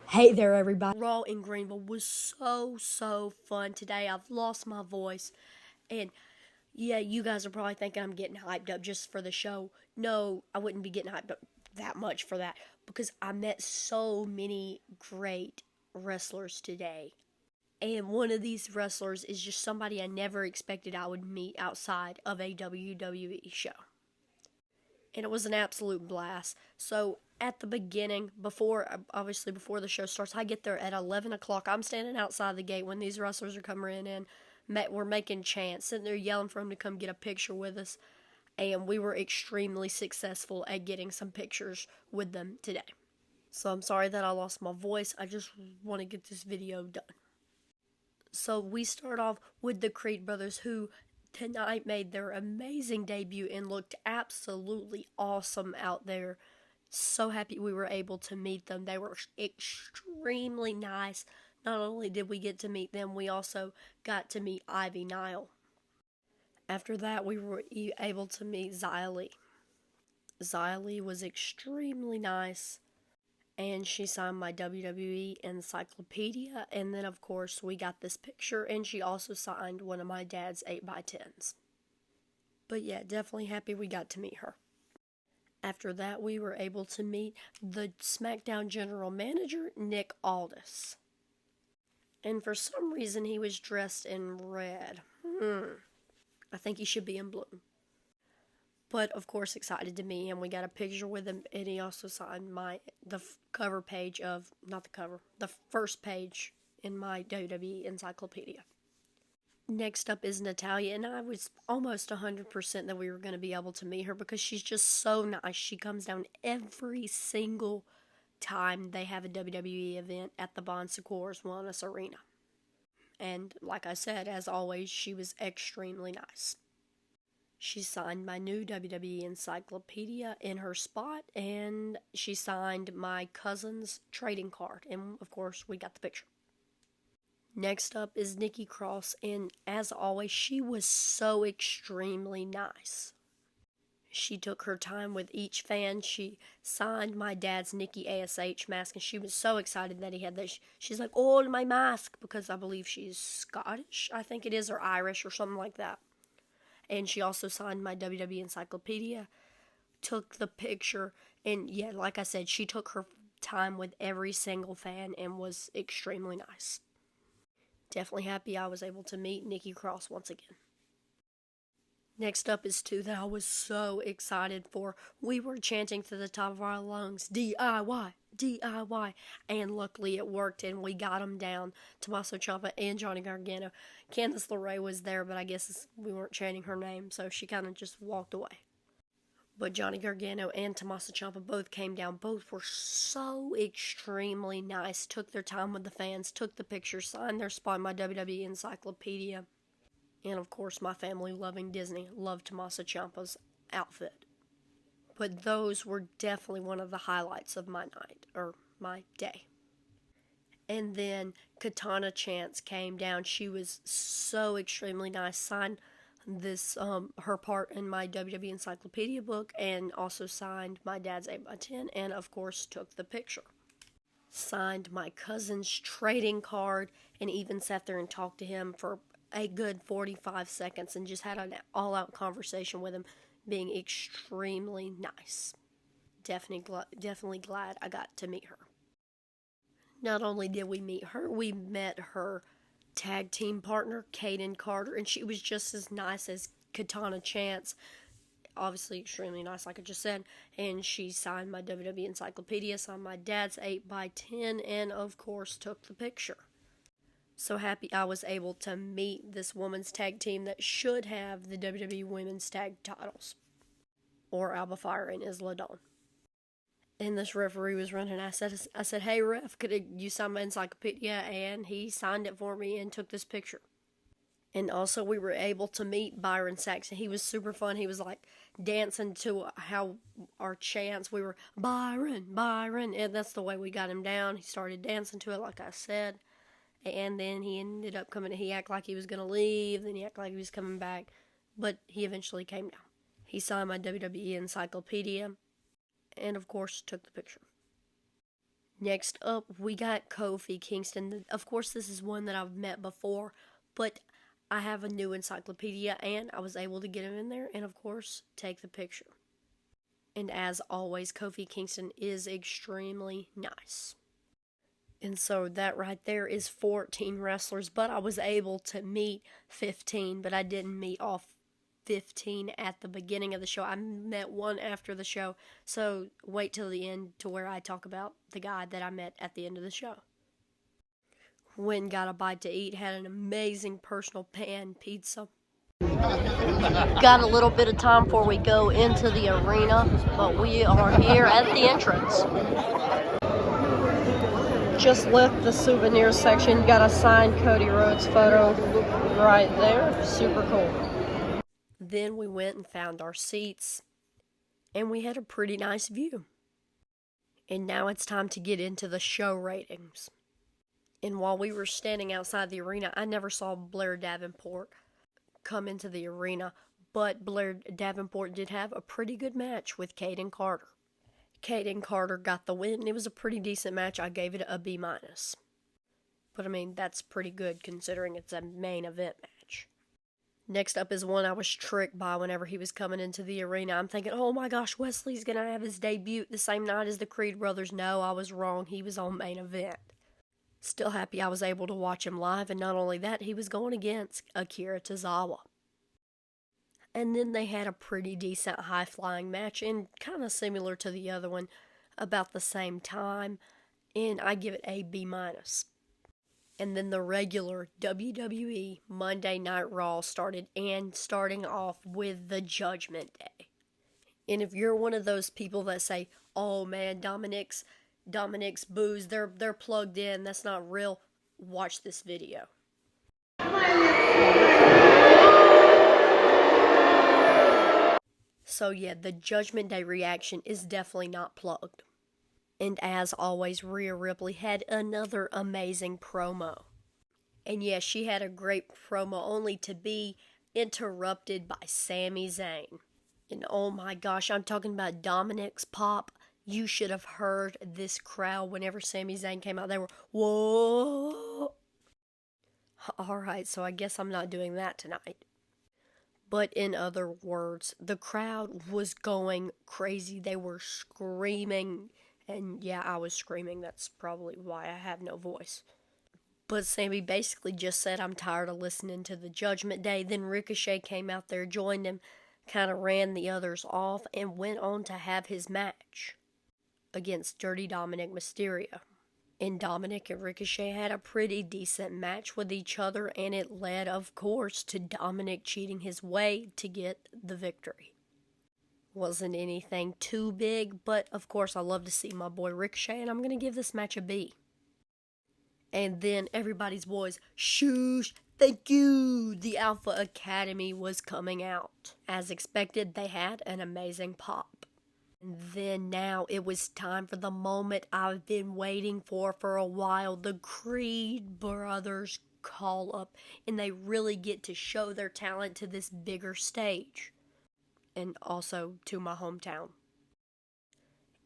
Hey there, everybody. Raw in Greenville was so fun today. I've lost my voice. And yeah, you guys are probably thinking I'm getting hyped up just for the show. No, I wouldn't be getting hyped up that much for that because I met so many great wrestlers today. And one of these wrestlers is just somebody I never expected I would meet outside of a WWE show. And it was an absolute blast. So at the beginning, before the show starts, I get there at 11 o'clock. I'm standing outside the gate when these wrestlers are coming in. We're making chants, sitting there yelling for them to come get a picture with us. And we were extremely successful at getting some pictures with them today. So I'm sorry that I lost my voice. I just want to get this video done. So we start off with the Creed brothers, who tonight made their amazing debut and looked absolutely awesome out there. So happy we were able to meet them. They were extremely nice. Not only did we get to meet them, we also got to meet Ivy Nile. After that, we were able to meet Xylee. Xylee was extremely nice, and she signed my WWE encyclopedia, and then of course we got this picture, and she also signed one of my dad's 8x10s. But yeah, definitely happy we got to meet her. After that, we were able to meet the Smackdown general manager, Nick Aldis. And for some reason, he was dressed in red. I think he should be in blue. But of course, excited to meet him. We got a picture with him, and he also signed the cover page of, not the cover, the first page in my WWE encyclopedia. Next up is Natalia, and I was almost 100% that we were going to be able to meet her because she's just so nice. She comes down every single time they have a WWE event at the Bon Secours Wellness Arena. And like I said, as always, she was extremely nice. She signed my new WWE encyclopedia in her spot, and she signed my cousin's trading card, and of course, we got the picture. Next up is Nikki Cross, and as always, she was so extremely nice. She took her time with each fan. She signed my dad's Nikki ASH mask, and she was so excited that he had that. She's like, "Oh, my mask," because I believe she's Scottish, I think it is, or Irish, or something like that. And she also signed my WWE encyclopedia, took the picture, and yeah, like I said, she took her time with every single fan and was extremely nice. Definitely happy I was able to meet Nikki Cross once again. Next up is two that I was so excited for. We were chanting to the top of our lungs, DIY, DIY, and luckily it worked, and we got them down. Tommaso Ciampa and Johnny Gargano. Candice LeRae was there, but I guess we weren't chanting her name, so she kind of just walked away. But Johnny Gargano and Tommaso Ciampa both came down. Both were so extremely nice. Took their time with the fans, took the pictures, signed their spot in my WWE encyclopedia. And of course, my family loving Disney loved Tommaso Ciampa's outfit. But those were definitely one of the highlights of my night, or my day. And then Katana Chance came down. She was so extremely nice. Signed this her part in my WWE encyclopedia book, and also signed my dad's 8x10, and of course took the picture. Signed my cousin's trading card, and even sat there and talked to him for a good 45 seconds and just had an all-out conversation with him, being extremely nice. Definitely glad I got to meet her. Not only did we meet her, we met her tag team partner, Kaden Carter, and she was just as nice as Katana Chance. Obviously extremely nice, like I just said, and she signed my WWE encyclopedia, signed my dad's 8x10, and of course took the picture. So happy I was able to meet this women's tag team that should have the WWE women's tag titles, or Alba Fire and Isla Dawn. And this referee was running. I said, "Hey ref, could you sign my encyclopedia?" And he signed it for me and took this picture. And also, we were able to meet Byron Saxton. He was super fun. He was like dancing to how our chants. We were Byron, Byron, and that's the way we got him down. He started dancing to it, like I said. And then he ended up coming. He acted like he was going to leave. Then he acted like he was coming back. But he eventually came down. He signed my WWE encyclopedia. And of course, took the picture. Next up, we got Kofi Kingston. Of course, this is one that I've met before, but I have a new encyclopedia, and I was able to get him in there, and of course, take the picture. And as always, Kofi Kingston is extremely nice. And so that right there is 14 wrestlers, but I was able to meet 15, but I didn't meet all 15 at the beginning of the show. I met one after the show, so wait till the end to where I talk about the guy that I met at the end of the show. Went got a bite to eat, had an amazing personal pan pizza. Got a little bit of time before we go into the arena, but we are here at the entrance. Just left the souvenir section. Got a signed Cody Rhodes photo right there. Super cool. Then we went and found our seats, and we had a pretty nice view. And now it's time to get into the show ratings. And while we were standing outside the arena, I never saw Blair Davenport come into the arena, but Blair Davenport did have a pretty good match with Caden Carter. Caden Carter got the win. It was a pretty decent match. I gave it a B-. But I mean, that's pretty good considering it's a main event match. Next up is one I was tricked by whenever he was coming into the arena. I'm thinking, oh my gosh, Wesley's going to have his debut the same night as the Creed brothers. No, I was wrong. He was on main event. Still happy I was able to watch him live, and not only that, he was going against Akira Tozawa. And then they had a pretty decent high-flying match, and kind of similar to the other one, about the same time, and I give it a B-. And then the regular WWE Monday Night Raw started, and starting off with the Judgment Day. And if you're one of those people that say, oh man, Dominic's boos, they're plugged in, that's not real, watch this video. So yeah, the Judgment Day reaction is definitely not plugged. And as always, Rhea Ripley had another amazing promo. And yes, she had a great promo only to be interrupted by Sami Zayn. And oh my gosh, I'm talking about Dominic's pop. You should have heard this crowd whenever Sami Zayn came out. They were, whoa! Alright, so I guess I'm not doing that tonight. But in other words, the crowd was going crazy. They were screaming. And yeah, I was screaming. That's probably why I have no voice. But Sami basically just said, I'm tired of listening to the Judgment Day. Then Ricochet came out there, joined him, kind of ran the others off, and went on to have his match against Dirty Dominic Mysterio. And Dominic and Ricochet had a pretty decent match with each other, and it led, of course, to Dominic cheating his way to get the victory. Wasn't anything too big, but of course I love to see my boy Ricochet, and I'm going to give this match a B. And then everybody's boys, shoosh, thank you! The Alpha Academy was coming out. As expected, they had an amazing pop. And then now it was time for the moment I've been waiting for a while. The Creed brothers call up, and they really get to show their talent to this bigger stage. And also to my hometown.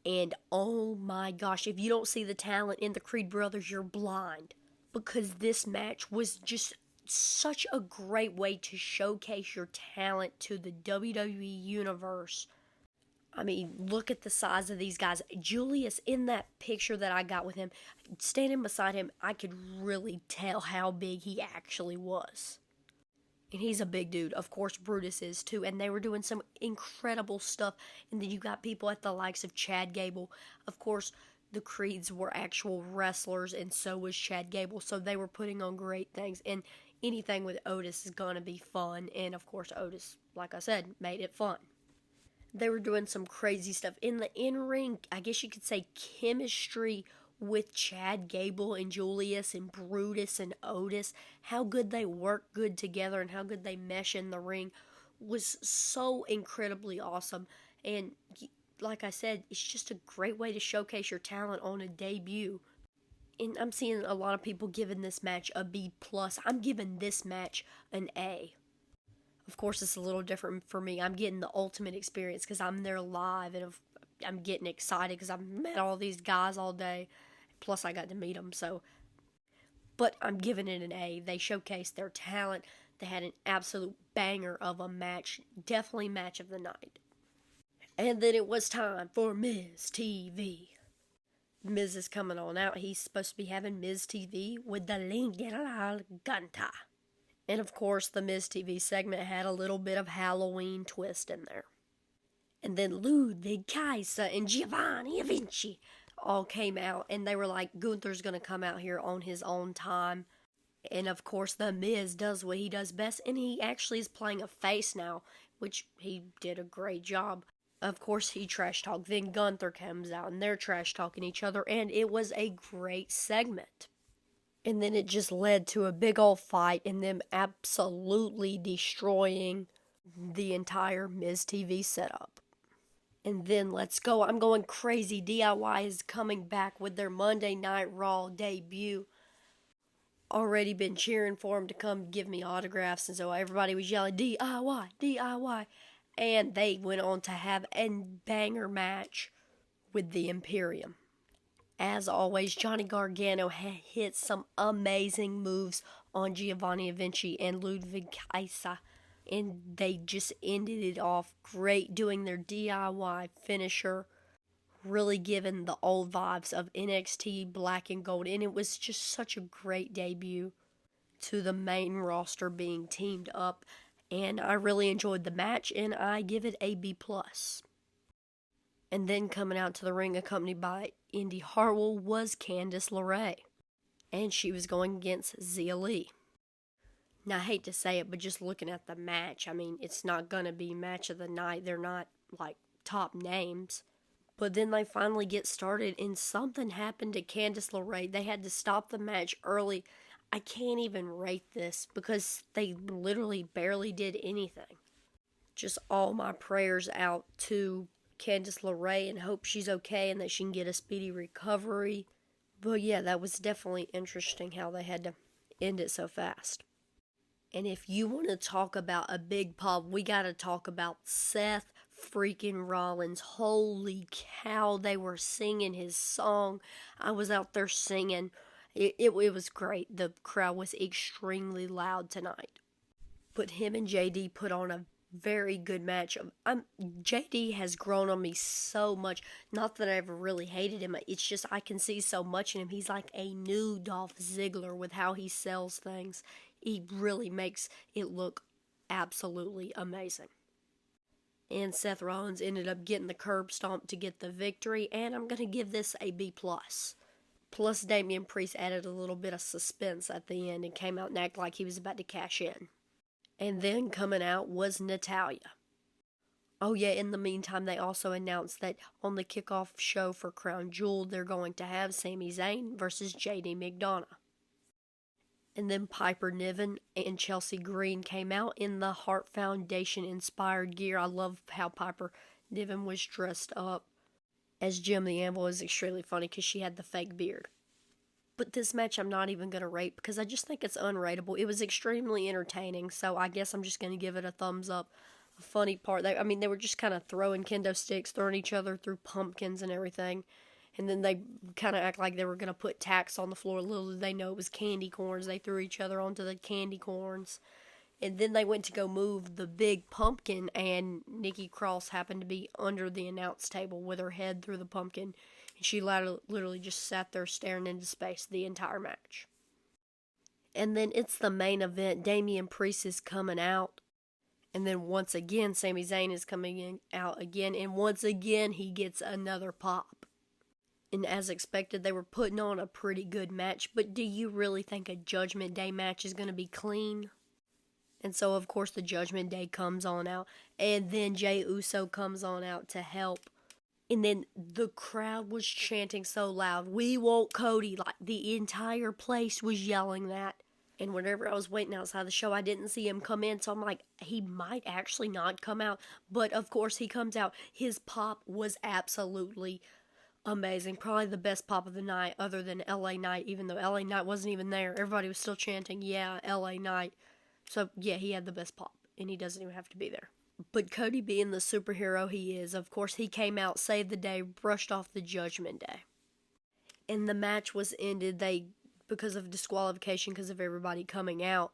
And oh my gosh, if you don't see the talent in the Creed brothers, you're blind. Because this match was just such a great way to showcase your talent to the WWE Universe. I mean, look at the size of these guys. Julius, in that picture that I got with him, standing beside him, I could really tell how big he actually was. And he's a big dude. Of course, Brutus is too. And they were doing some incredible stuff. And then you got people at the likes of Chad Gable. Of course, the Creeds were actual wrestlers, and so was Chad Gable. So they were putting on great things. And anything with Otis is going to be fun. And of course, Otis, like I said, made it fun. They were doing some crazy stuff. In the in-ring, I guess you could say chemistry with Chad Gable and Julius and Brutus and Otis. How good they work good together and how good they mesh in the ring was so incredibly awesome. And like I said, it's just a great way to showcase your talent on a debut. And I'm seeing a lot of people giving this match a B+. I'm giving this match an A. Of course, it's a little different for me. I'm getting the ultimate experience because I'm there live, and I'm getting excited because I've met all these guys all day. Plus, I got to meet them, so. But I'm giving it an A. They showcased their talent. They had an absolute banger of a match. Definitely match of the night. And then it was time for Miz TV. Miz is coming on out. He's supposed to be having Miz TV with the Lingual Ganta. And of course, the Miz TV segment had a little bit of Halloween twist in there. And then Ludwig Kaiser and Giovanni Vinci all came out, and they were like, Gunther's going to come out here on his own time. And of course, the Miz does what he does best, and he actually is playing a face now, which he did a great job. Of course, he trash talked. Then Gunther comes out, and they're trash talking each other, and it was a great segment. And then it just led to a big old fight, and them absolutely destroying the entire Miz TV setup. And then let's go. I'm going crazy. DIY is coming back with their Monday Night Raw debut. Already been cheering for him to come give me autographs, and so everybody was yelling, DIY, DIY. And they went on to have a banger match with the Imperium. As always, Johnny Gargano hit some amazing moves on Giovanni Vinci and Ludwig Kaiser. And they just ended it off great, doing their DIY finisher. Really giving the old vibes of NXT Black and Gold. And it was just such a great debut to the main roster being teamed up. And I really enjoyed the match, and I give it a B+. And then coming out to the ring, accompanied by Indy Hartwell, was Candice LeRae. And she was going against Zia Lee. Now, I hate to say it, but just looking at the match, I mean, it's not going to be match of the night. They're not, like, top names. But then they finally get started, and something happened to Candice LeRae. They had to stop the match early. I can't even rate this because they literally barely did anything. Just all my prayers out to Candice LeRae and hope she's okay and that she can get a speedy recovery. But yeah, that was definitely interesting how they had to end it so fast. And if you want to talk about a big pop, we got to talk about Seth freaking Rollins. Holy cow, they were singing his song. I was out there singing. It was great. The crowd was extremely loud tonight. But him and JD put on a very good match. JD has grown on me so much. Not that I ever really hated him. It's just I can see so much in him. He's like a new Dolph Ziggler with how he sells things. He really makes it look absolutely amazing. And Seth Rollins ended up getting the curb stomp to get the victory. And I'm going to give this a B+. Plus, Damian Priest added a little bit of suspense at the end and came out and acted like he was about to cash in. And then coming out was Natalia. Oh yeah, in the meantime, they also announced that on the kickoff show for Crown Jewel, they're going to have Sami Zayn versus JD McDonough. And then Piper Niven and Chelsea Green came out in the Hart Foundation inspired gear. I love how Piper Niven was dressed up as Jim the Anvil. Is extremely funny because she had the fake beard. But this match I'm not even going to rate because I just think it's unrateable. It was extremely entertaining, so I guess I'm just going to give it a thumbs up. A funny part, they were just kind of throwing kendo sticks, throwing each other through pumpkins and everything. And then they kind of act like they were going to put tacks on the floor. Little did they know it was candy corns. They threw each other onto the candy corns. And then they went to go move the big pumpkin, and Nikki Cross happened to be under the announce table with her head through the pumpkin. And she literally just sat there staring into space the entire match. And then it's the main event. Damian Priest is coming out. And then once again, Sami Zayn is coming out again. And once again, he gets another pop. And as expected, they were putting on a pretty good match. But do you really think a Judgment Day match is going to be clean? And so, of course, the Judgment Day comes on out. And then Jey Uso comes on out to help. And then the crowd was chanting so loud, "We want Cody." Like, the entire place was yelling that. And whenever I was waiting outside the show, I didn't see him come in. So I'm like, he might actually not come out. But, of course, he comes out. His pop was absolutely amazing. Probably the best pop of the night other than LA Knight. Even though LA Knight wasn't even there. Everybody was still chanting, "Yeah, LA Knight." So, yeah, he had the best pop. And he doesn't even have to be there. But Cody, being the superhero he is, of course, he came out, saved the day, brushed off the Judgment Day. and the match was ended because of disqualification, because of everybody coming out.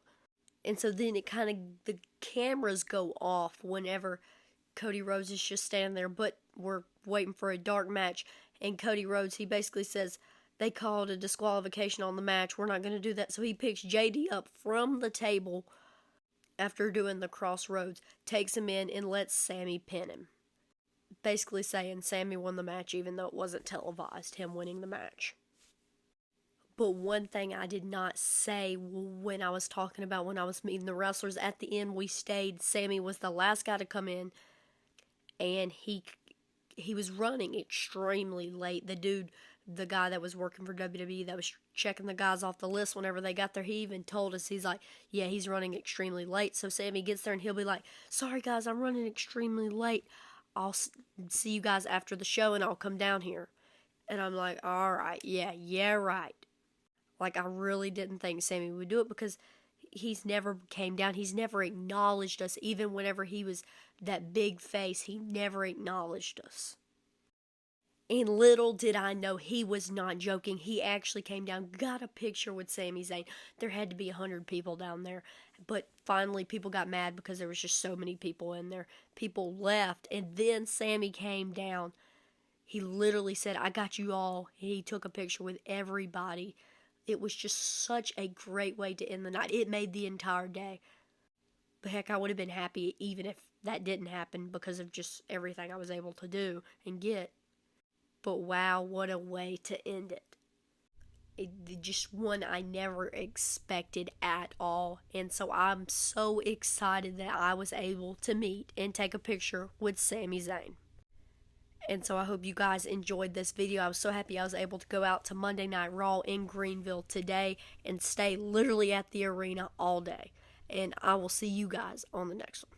And so then the cameras go off whenever Cody Rhodes is just standing there, but we're waiting for a dark match. And Cody Rhodes, he basically says, they called a disqualification on the match, we're not going to do that. So he picks JD up from the table after doing the crossroads, takes him in, and lets Sami pin him. Basically saying Sami won the match even though it wasn't televised, him winning the match. But one thing I did not say when I was talking about when I was meeting the wrestlers, at the end we stayed, Sami was the last guy to come in, and he was running extremely late. The guy that was working for WWE that was checking the guys off the list whenever they got there, he even told us, he's like, yeah, he's running extremely late. So Sami gets there and he'll be like, sorry guys, I'm running extremely late. I'll see you guys after the show and I'll come down here. And I'm like, alright, yeah, right. Like, I really didn't think Sami would do it because he's never came down. He's never acknowledged us. Even whenever he was that big face, he never acknowledged us. And little did I know he was not joking. He actually came down, got a picture with Sami Zayn. There had to be 100 people down there. But finally, people got mad because there was just so many people in there. People left, and then Sami came down. He literally said, I got you all. He took a picture with everybody. It was just such a great way to end the night. It made the entire day. But heck, I would have been happy even if that didn't happen because of just everything I was able to do and get. But wow, what a way to end it. Just one I never expected at all. And so I'm so excited that I was able to meet and take a picture with Sami Zayn. And so I hope you guys enjoyed this video. I was so happy I was able to go out to Monday Night Raw in Greenville today and stay literally at the arena all day. And I will see you guys on the next one.